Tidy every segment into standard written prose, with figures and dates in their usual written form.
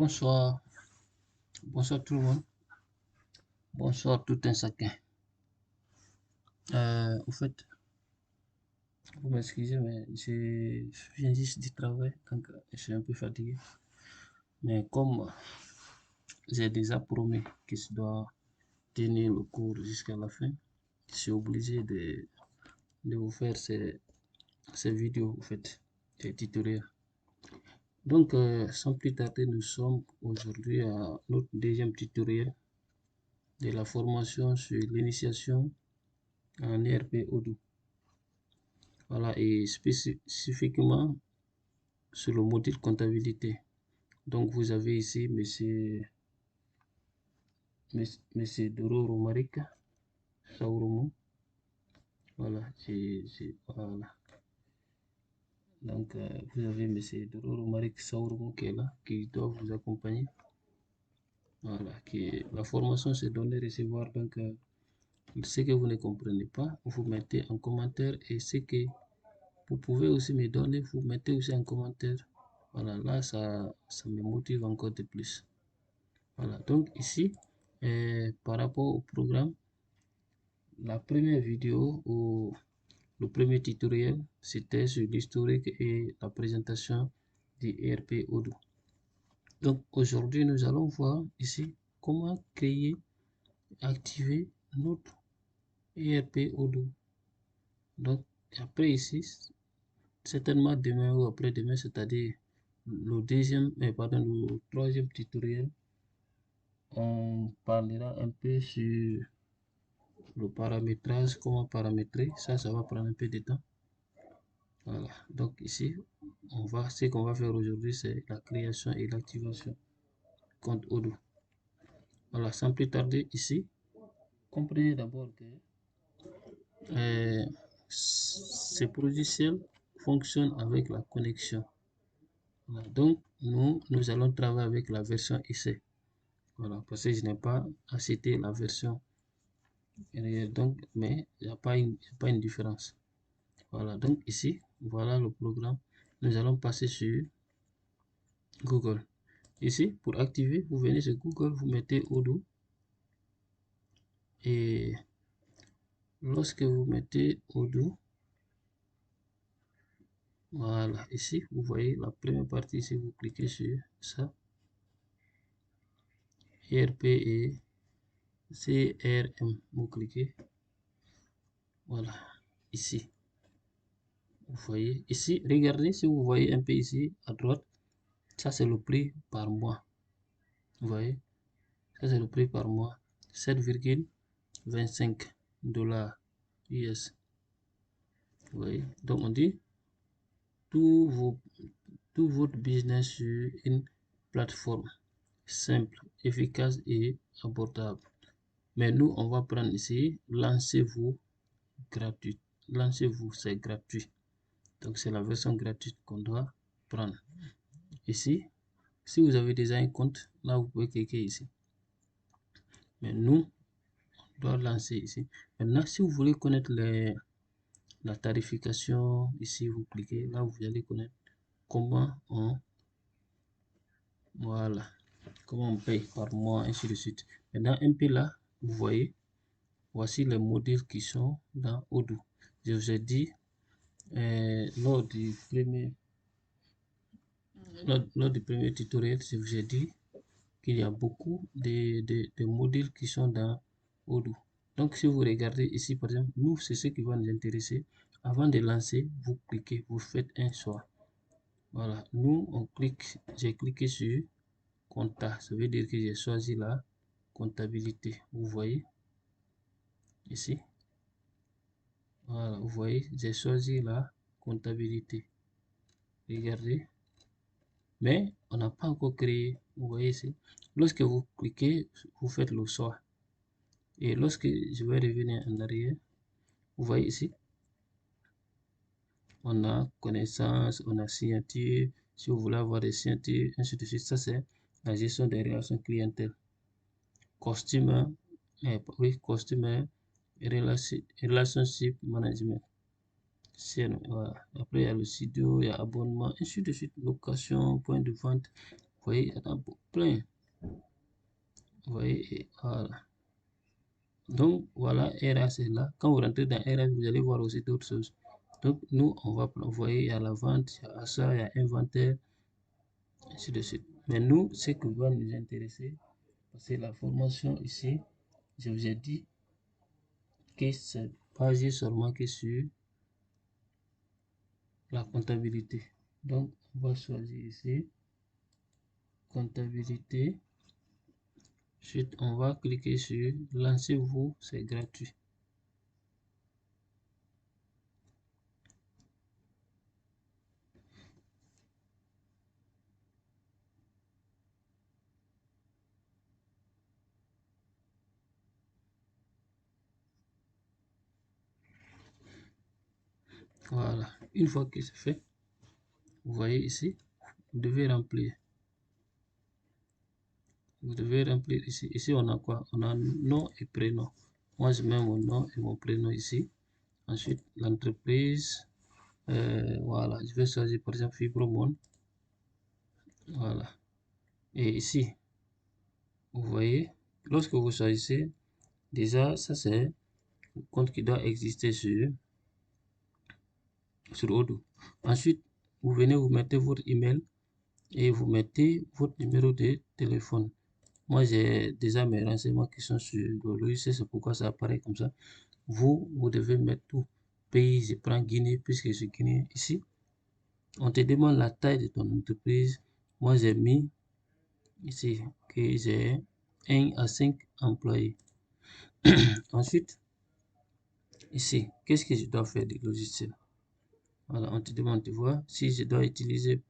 Bonsoir, bonsoir tout le monde, bonsoir tout un chacun. Au fait, vous m'excusez, mais je viens juste du travail, donc je suis un peu fatigué. Mais comme j'ai déjà promis que je dois tenir le cours jusqu'à la fin, je suis obligé de vous faire ces vidéos, en fait, ces tutoriels. Donc, sans plus tarder, nous sommes aujourd'hui à notre deuxième tutoriel de la formation sur l'initiation en ERP Odoo. Voilà, et spécifiquement sur le module comptabilité. Donc, vous avez ici monsieur Doro Romaric Saurumu. Voilà, voilà. Donc, vous avez monsieur Doro Romaric Saurumu qui est là, qui doit vous accompagner. Voilà, la formation c'est donner recevoir. Donc, ce que vous ne comprenez pas, vous mettez en commentaire, et ce que vous pouvez aussi me donner, vous mettez aussi en commentaire. Voilà, là, ça me motive encore de plus. Voilà, donc ici, par rapport au programme, la première vidéo ou le premier tutoriel, c'était sur l'historique et la présentation du ERP Odoo. Donc aujourd'hui, nous allons voir ici comment créer, activer notre ERP Odoo. Donc après ici, certainement demain ou après-demain, c'est-à-dire le troisième tutoriel, on parlera un peu sur le paramétrage, comment paramétrer. Ça va prendre un peu de temps. Voilà, donc ici, ce qu'on va faire aujourd'hui, c'est la création et l'activation compte Odoo. Voilà, sans plus tarder, ici, comprenez d'abord que ce logiciel fonctionne avec la connexion. Voilà, donc, nous allons travailler avec la version IC. Voilà, parce que je n'ai pas acheté la version réelle, donc, mais il n'y a pas une différence. Voilà, donc ici, voilà le programme. Nous allons passer sur Google. Ici, pour activer, vous venez sur Google, vous mettez Odoo. Et lorsque vous mettez Odoo, voilà, ici, vous voyez la première partie, ici, vous cliquez sur ça. ERP et CRM, vous cliquez. Voilà, ici. Vous voyez, ici, regardez si vous voyez un peu ici, à droite, ça c'est le prix par mois. Vous voyez, ça c'est le prix par mois. 7,25 $ US. Vous voyez, donc on dit tout votre business sur une plateforme simple, efficace et abordable. Mais nous, on va prendre ici, lancez-vous gratuit. Lancez-vous, c'est gratuit. Donc c'est la version gratuite qu'on doit prendre. Ici, si vous avez déjà un compte, là vous pouvez cliquer ici. Mais nous, on doit lancer ici. Maintenant, si vous voulez connaître la tarification, ici vous cliquez, là vous allez connaître comment on paye par mois, ainsi de suite. Maintenant, un peu là, vous voyez, voici les modules qui sont dans Odoo. Je vous ai dit lors du premier tutoriel, je vous ai dit qu'il y a beaucoup de modules qui sont dans Odoo. Donc, si vous regardez ici, par exemple, nous, c'est ce qui va nous intéresser. Avant de lancer, vous cliquez, vous faites un choix. Voilà, nous, j'ai cliqué sur compta. Ça veut dire que j'ai choisi la comptabilité. Vous voyez ici. Voilà, vous voyez, j'ai choisi la comptabilité. Regardez. Mais on n'a pas encore créé. Vous voyez ici. Lorsque vous cliquez, vous faites le choix. Et lorsque je vais revenir en arrière, vous voyez ici, on a connaissance, on a signature. Si vous voulez avoir des signatures, ainsi de suite, ça c'est la gestion des relations clientèle. Customer, relationship management. Voilà. Après, il y a le studio, il y a abonnement, ainsi de suite, location, point de vente, Vous voyez, il y en a plein. Vous voyez, et voilà. Donc, voilà, RH est là. Quand vous rentrez dans RH, vous allez voir aussi d'autres choses. Donc, nous, on va, vous voyez, il y a la vente, il y a achat, il y a inventaire, ainsi de suite. Mais nous, ce qui va nous intéresser, c'est la formation ici. Je vous ai dit que c'est basé seulement que sur la comptabilité. Donc, on va choisir ici, comptabilité. Ensuite, on va cliquer sur lancez-vous, c'est gratuit. Voilà, une fois que c'est fait, vous voyez ici, vous devez remplir. Vous devez remplir ici. Ici, on a quoi? On a nom et prénom. Moi, je mets mon nom et mon prénom ici. Ensuite, l'entreprise. Voilà, je vais choisir par exemple Fibromonde. Voilà. Et ici, vous voyez, lorsque vous choisissez, déjà, ça c'est le compte qui doit exister sur Odoo. Ensuite, vous venez, vous mettez votre email et vous mettez votre numéro de téléphone. Moi, j'ai déjà mes renseignements qui sont sur le logiciel, c'est pourquoi ça apparaît comme ça. Vous devez mettre tout. Pays, je prends Guinée puisque je suis Guinée. Ici, on te demande la taille de ton entreprise. Moi, j'ai mis ici que j'ai 1 à 5 employés. Ensuite, ici, qu'est-ce que je dois faire du logiciel? Voilà, on te demande, tu vois, si je dois utiliser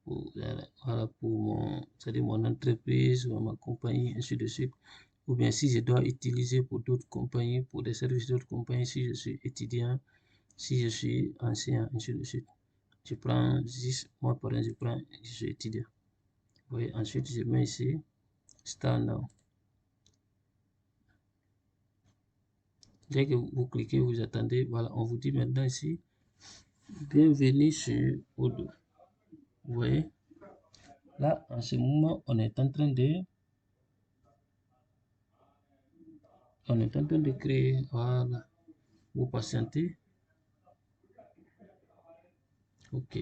voilà, pour mon entreprise ou ma compagnie, ainsi de suite. Ou bien si je dois utiliser pour d'autres compagnies, pour des services d'autres compagnies, si je suis étudiant, si je suis ancien, ainsi de suite. Je prends 10, moi par exemple, je suis étudiant. Vous voyez, ensuite je mets ici, Start Now. Dès que vous cliquez, vous attendez, voilà, on vous dit maintenant ici, bienvenue sur Odoo. Vous voyez, là, en ce moment, on est en train de créer, voilà, vous patientez. Ok,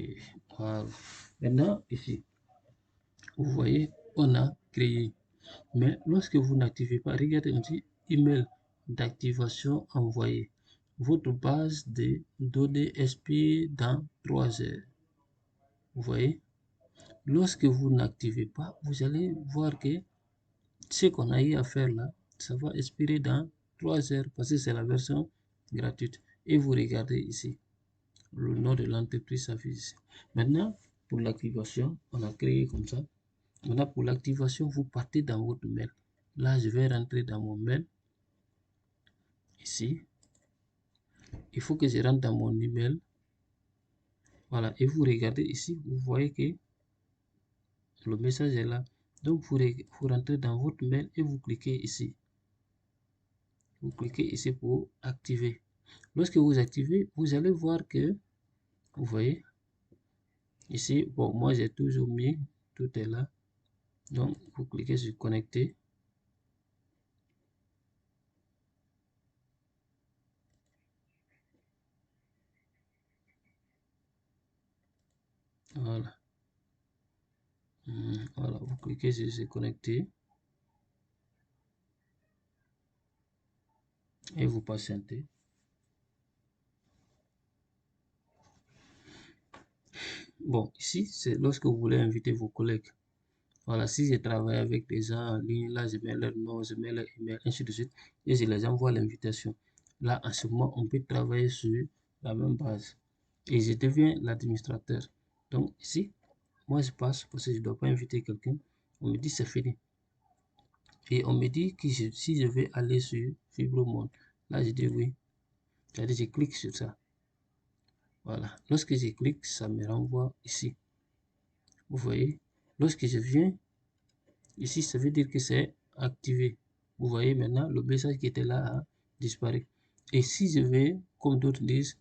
voilà. Maintenant, ici, vous voyez, on a créé. Mais lorsque vous n'activez pas, regardez, on dit email d'activation envoyé. Votre base de données expire dans 3 heures. Vous voyez, lorsque vous n'activez pas, vous allez voir que ce qu'on a eu à faire là, ça va expirer dans 3 heures parce que c'est la version gratuite. Et vous regardez ici, le nom de l'entreprise s'affiche ici. Maintenant, pour l'activation, on a créé comme ça. Maintenant, pour l'activation, vous partez dans votre mail. Là, je vais rentrer dans mon mail. Ici, il faut que je rentre dans mon email. Voilà, et vous regardez ici, vous voyez que le message est là. Donc, vous rentrez dans votre mail et vous cliquez ici. Vous cliquez ici pour activer. Lorsque vous activez, vous allez voir que, vous voyez, ici, bon, moi j'ai toujours mis, tout est là. Donc, vous cliquez sur connecter. Voilà. Voilà, vous cliquez sur se connecter et vous patientez. Bon, ici, c'est lorsque vous voulez inviter vos collègues. Voilà, si je travaille avec des gens en ligne, là, je mets leur nom, je mets leur email, ainsi de suite, et je les envoie l'invitation. Là, en ce moment, on peut travailler sur la même base. Et je deviens l'administrateur. Donc, ici, moi, je passe parce que je ne dois pas inviter quelqu'un. On me dit c'est fini. Et on me dit que si je vais aller sur Fibromonde, là, je dis oui. C'est-à-dire, je clique sur ça. Voilà. Lorsque je clique, ça me renvoie ici. Vous voyez, lorsque je viens, ici, ça veut dire que c'est activé. Vous voyez maintenant, le message qui était là a disparu. Et si je vais, comme d'autres disent,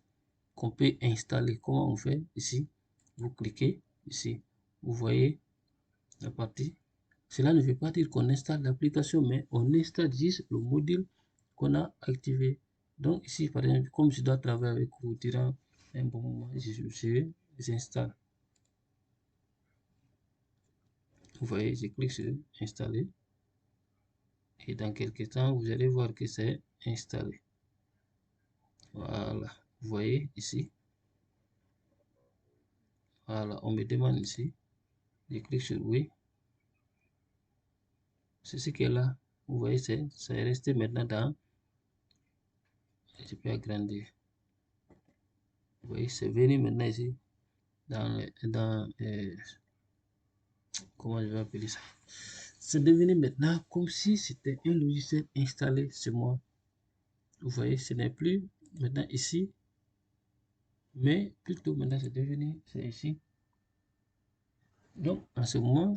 qu'on peut installer, comment on fait ici? Vous cliquez ici. Vous voyez, la partie. Cela ne veut pas dire qu'on installe l'application, mais on installe juste le module qu'on a activé. Donc ici, par exemple, comme je dois travailler avec vous durant un bon moment, j'installe. Vous voyez, je clique sur installer. Et dans quelques temps, vous allez voir que c'est installé. Voilà, vous voyez ici. Voilà, on me demande ici. Je clique sur oui. C'est ce qui est là. Vous voyez, ça est resté maintenant dans. Je peux agrandir. Vous voyez, c'est venu maintenant ici dans comment je vais appeler ça. C'est devenu maintenant comme si c'était un logiciel installé sur moi. Vous voyez, ce n'est plus maintenant ici, mais plutôt maintenant c'est ici. Donc, en ce moment,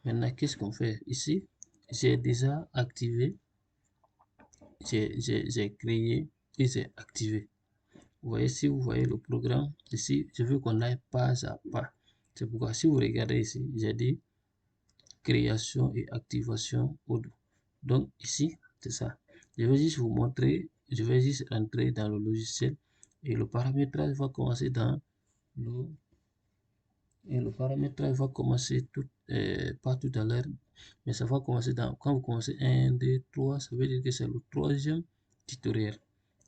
maintenant, qu'est-ce qu'on fait ici? J'ai déjà activé, j'ai créé et j'ai activé. Vous voyez, si vous voyez le programme ici, je veux qu'on aille pas à pas. C'est pourquoi si vous regardez ici, j'ai dit création et activation Odoo. Donc ici, c'est ça. Je vais juste vous montrer, je vais juste entrer dans le logiciel et le paramétrage va commencer dans le et le paramétrage va commencer pas tout à l'heure, mais ça va commencer quand vous commencez 1, 2, 3, ça veut dire que c'est le troisième tutoriel.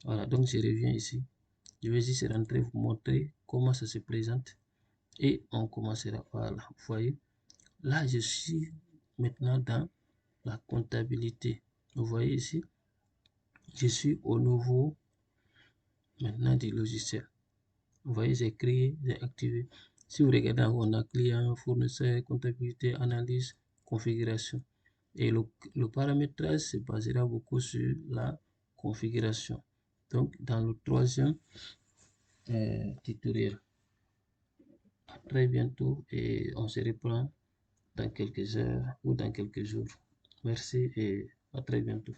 Voilà, donc je reviens ici. Je vais juste rentrer, vous montrer comment ça se présente et on commencera. Voilà, vous voyez. Là, je suis maintenant dans la comptabilité. Vous voyez ici, je suis au niveau maintenant du logiciel. Vous voyez, j'ai créé, j'ai activé. Si vous regardez, on a client, fournisseur, comptabilité, analyse, configuration. Et le paramétrage se basera beaucoup sur la configuration. Donc, dans le troisième tutoriel. À très bientôt et on se reprend dans quelques heures ou dans quelques jours. Merci et à très bientôt.